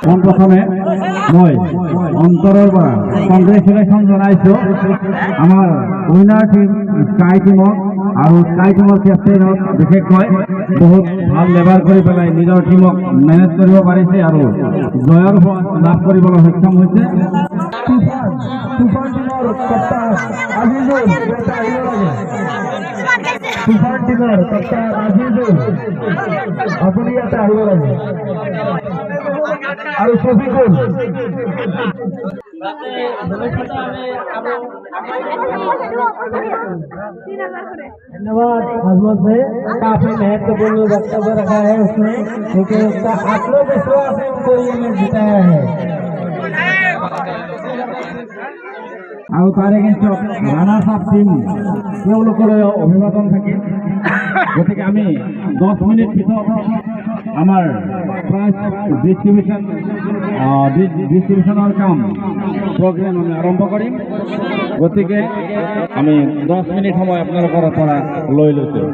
পোনপ্ৰথমে মই অন্তৰৰ পৰা কংগ্ৰেচুলেশ্যন জনাইছোঁ আমাৰ উইনাৰ টিম স্কাই টিমক আৰু স্কাই টিমৰ কেপ্টেইনক বিশেষকৈ বহুত ভাল লেবাৰ কৰি পেলাই নিজৰ টিমক মেনেজ কৰিব পাৰিছে আৰু জয়ৰ সোৱাদ লাভ কৰিবলৈ সক্ষম হৈছে। আপুনি ইয়াতে আহিব লাগে আৰু শফিকুল धन्यवाद हजमत भाई, काफी महत्वपूर्ण वक्तव्य रखा है उसने, क्योंकि उसका आत्मविश्वास से उनको ये मैच जिताया है। আৰু তাৰে কিন্তু ৰানাৰ্ছ আপ টিম তেওঁলোকলৈ অভিবাদন থাকিল। গতিকে আমি 10 মিনিট পিছত আমাৰ প্ৰাইজ ডিষ্ট্ৰিবিউশ্যনৰ কাম প্ৰগ্ৰেম আমি আৰম্ভ কৰিম। গতিকে আমি 10 মিনিট সময় আপোনালোকৰ পৰা লৈ লৈছোঁ।